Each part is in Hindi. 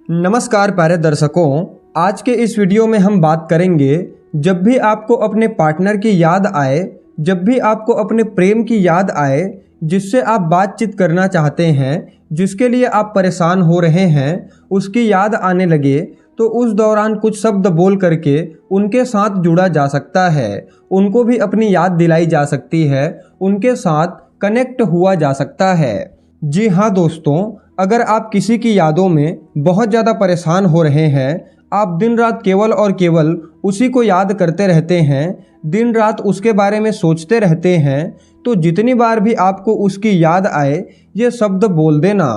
नमस्कार प्यारे दर्शकों, आज के इस वीडियो में हम बात करेंगे जब भी आपको अपने पार्टनर की याद आए, जब भी आपको अपने प्रेम की याद आए, जिससे आप बातचीत करना चाहते हैं, जिसके लिए आप परेशान हो रहे हैं, उसकी याद आने लगे तो उस दौरान कुछ शब्द बोल करके उनके साथ जुड़ा जा सकता है, उनको भी अपनी याद दिलाई जा सकती है, उनके साथ कनेक्ट हुआ जा सकता है। जी हाँ दोस्तों, अगर आप किसी की यादों में बहुत ज़्यादा परेशान हो रहे हैं, आप दिन रात केवल और केवल उसी को याद करते रहते हैं, दिन रात उसके बारे में सोचते रहते हैं, तो जितनी बार भी आपको उसकी याद आए, ये शब्द बोल देना,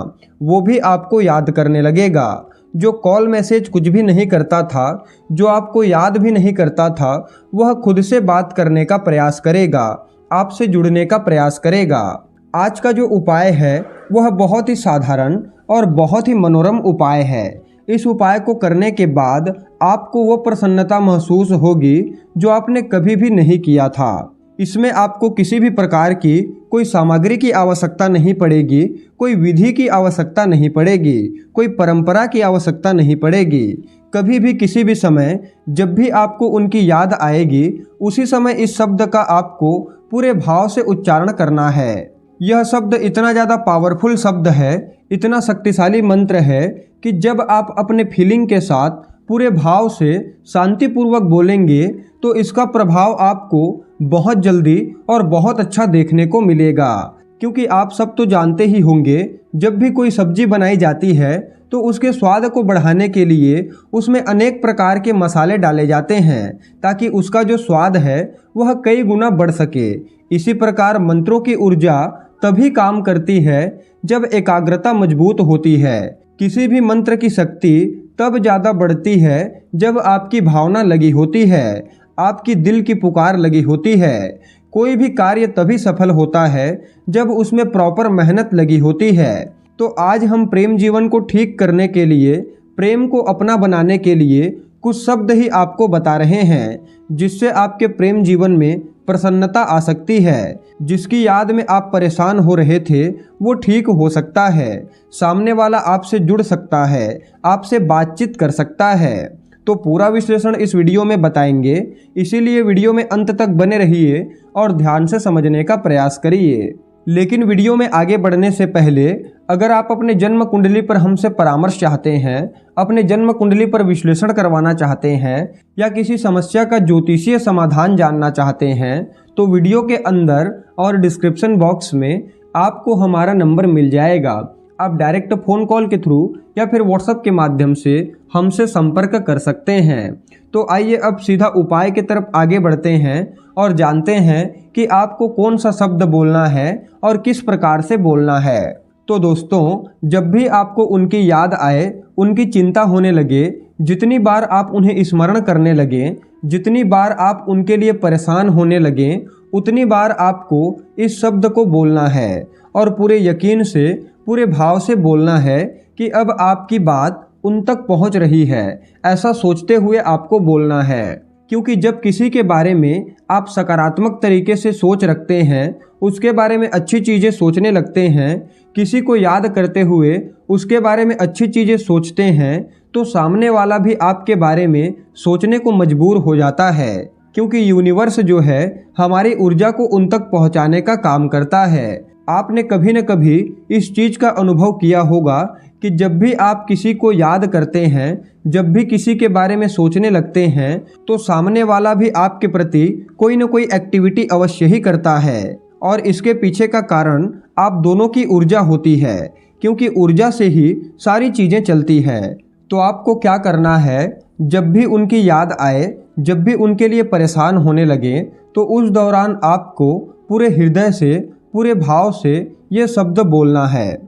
वो भी आपको याद करने लगेगा। जो कॉल मैसेज कुछ भी नहीं करता था, जो आपको याद भी नहीं करता था, वह खुद से बात करने का प्रयास करेगा, आपसे जुड़ने का प्रयास करेगा। आज का जो उपाय है वह बहुत ही साधारण और बहुत ही मनोरम उपाय है। इस उपाय को करने के बाद आपको वो प्रसन्नता महसूस होगी जो आपने कभी भी नहीं किया था। इसमें आपको किसी भी प्रकार की कोई सामग्री की आवश्यकता नहीं पड़ेगी, कोई विधि की आवश्यकता नहीं पड़ेगी, कोई परंपरा की आवश्यकता नहीं पड़ेगी। कभी भी किसी भी समय जब भी आपको उनकी याद आएगी, उसी समय इस शब्द का आपको पूरे भाव से उच्चारण करना है। यह शब्द इतना ज़्यादा पावरफुल शब्द है, इतना शक्तिशाली मंत्र है कि जब आप अपने फीलिंग के साथ पूरे भाव से शांतिपूर्वक बोलेंगे तो इसका प्रभाव आपको बहुत जल्दी और बहुत अच्छा देखने को मिलेगा। क्योंकि आप सब तो जानते ही होंगे, जब भी कोई सब्जी बनाई जाती है तो उसके स्वाद को बढ़ाने के लिए उसमें अनेक प्रकार के मसाले डाले जाते हैं ताकि उसका जो स्वाद है वह कई गुना बढ़ सके। इसी प्रकार मंत्रों की ऊर्जा तभी काम करती है जब एकाग्रता मजबूत होती है। किसी भी मंत्र की शक्ति तब ज़्यादा बढ़ती है जब आपकी भावना लगी होती है, आपकी दिल की पुकार लगी होती है। कोई भी कार्य तभी सफल होता है जब उसमें प्रॉपर मेहनत लगी होती है। तो आज हम प्रेम जीवन को ठीक करने के लिए, प्रेम को अपना बनाने के लिए कुछ शब्द ही आपको बता रहे हैं, जिससे आपके प्रेम जीवन में प्रसन्नता आ सकती है। जिसकी याद में आप परेशान हो रहे थे वो ठीक हो सकता है, सामने वाला आपसे जुड़ सकता है, आपसे बातचीत कर सकता है। तो पूरा विश्लेषण इस वीडियो में बताएंगे, इसीलिए वीडियो में अंत तक बने रहिए और ध्यान से समझने का प्रयास करिए। लेकिन वीडियो में आगे बढ़ने से पहले अगर आप अपने जन्म कुंडली पर हमसे परामर्श चाहते हैं, अपने जन्म कुंडली पर विश्लेषण करवाना चाहते हैं या किसी समस्या का ज्योतिषीय समाधान जानना चाहते हैं, तो वीडियो के अंदर और डिस्क्रिप्शन बॉक्स में आपको हमारा नंबर मिल जाएगा। आप डायरेक्ट फ़ोन कॉल के थ्रू या फिर व्हाट्सएप के माध्यम से हमसे संपर्क कर सकते हैं। तो आइए अब सीधा उपाय की तरफ आगे बढ़ते हैं और जानते हैं कि आपको कौन सा शब्द बोलना है और किस प्रकार से बोलना है। तो दोस्तों, जब भी आपको उनकी याद आए, उनकी चिंता होने लगे, जितनी बार आप उन्हें स्मरण करने लगें, जितनी बार आप उनके लिए परेशान होने लगें, उतनी बार आपको इस शब्द को बोलना है और पूरे यकीन से, पूरे भाव से बोलना है कि अब आपकी बात उन तक पहुंच रही है। ऐसा सोचते हुए आपको बोलना है, क्योंकि जब किसी के बारे में आप सकारात्मक तरीके से सोच रखते हैं, उसके बारे में अच्छी चीज़ें सोचने लगते हैं, किसी को याद करते हुए उसके बारे में अच्छी चीज़ें सोचते हैं, तो सामने वाला भी आपके बारे में सोचने को मजबूर हो जाता है। क्योंकि यूनिवर्स जो है हमारी ऊर्जा को उन तक पहुंचाने का काम करता है। आपने कभी न कभी इस चीज़ का अनुभव किया होगा कि जब भी आप किसी को याद करते हैं, जब भी किसी के बारे में सोचने लगते हैं, तो सामने वाला भी आपके प्रति कोई न कोई एक्टिविटी अवश्य ही करता है। और इसके पीछे का कारण आप दोनों की ऊर्जा होती है, क्योंकि ऊर्जा से ही सारी चीज़ें चलती हैं। तो आपको क्या करना है, जब भी उनकी याद आए, जब भी उनके लिए परेशान होने लगे, तो उस दौरान आपको पूरे हृदय से, पूरे भाव से ये शब्द बोलना है।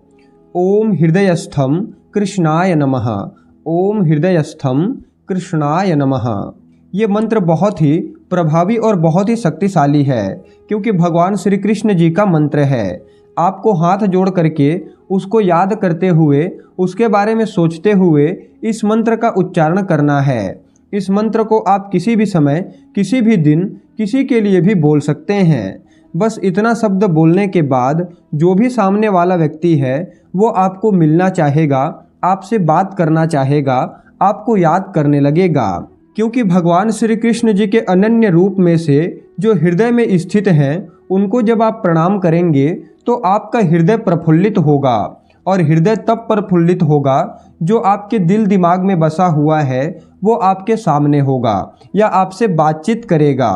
ओम हृदयस्थम कृष्णाय नमः, ओम हृदयस्थम कृष्णाय नमः। ये मंत्र बहुत ही प्रभावी और बहुत ही शक्तिशाली है, क्योंकि भगवान श्री कृष्ण जी का मंत्र है। आपको हाथ जोड़ करके उसको याद करते हुए, उसके बारे में सोचते हुए इस मंत्र का उच्चारण करना है। इस मंत्र को आप किसी भी समय, किसी भी दिन, किसी के लिए भी बोल सकते हैं। बस इतना शब्द बोलने के बाद जो भी सामने वाला व्यक्ति है वो आपको मिलना चाहेगा, आपसे बात करना चाहेगा, आपको याद करने लगेगा। क्योंकि भगवान श्री कृष्ण जी के अनन्य रूप में से जो हृदय में स्थित हैं, उनको जब आप प्रणाम करेंगे तो आपका हृदय प्रफुल्लित होगा। और हृदय तब प्रफुल्लित होगा जो आपके दिल दिमाग में बसा हुआ है वो आपके सामने होगा या आपसे बातचीत करेगा।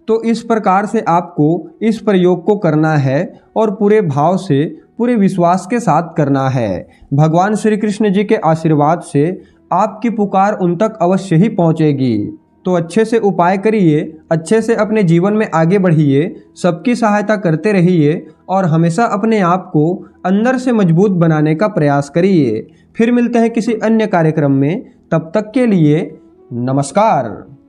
तो इस प्रकार से आपको इस प्रयोग को करना है और पूरे भाव से, पूरे विश्वास के साथ करना है। भगवान श्री कृष्ण जी के आशीर्वाद से आपकी पुकार उन तक अवश्य ही पहुंचेगी। तो अच्छे से उपाय करिए, अच्छे से अपने जीवन में आगे बढ़िए, सबकी सहायता करते रहिए और हमेशा अपने आप को अंदर से मजबूत बनाने का प्रयास करिए। फिर मिलते हैं किसी अन्य कार्यक्रम में, तब तक के लिए नमस्कार।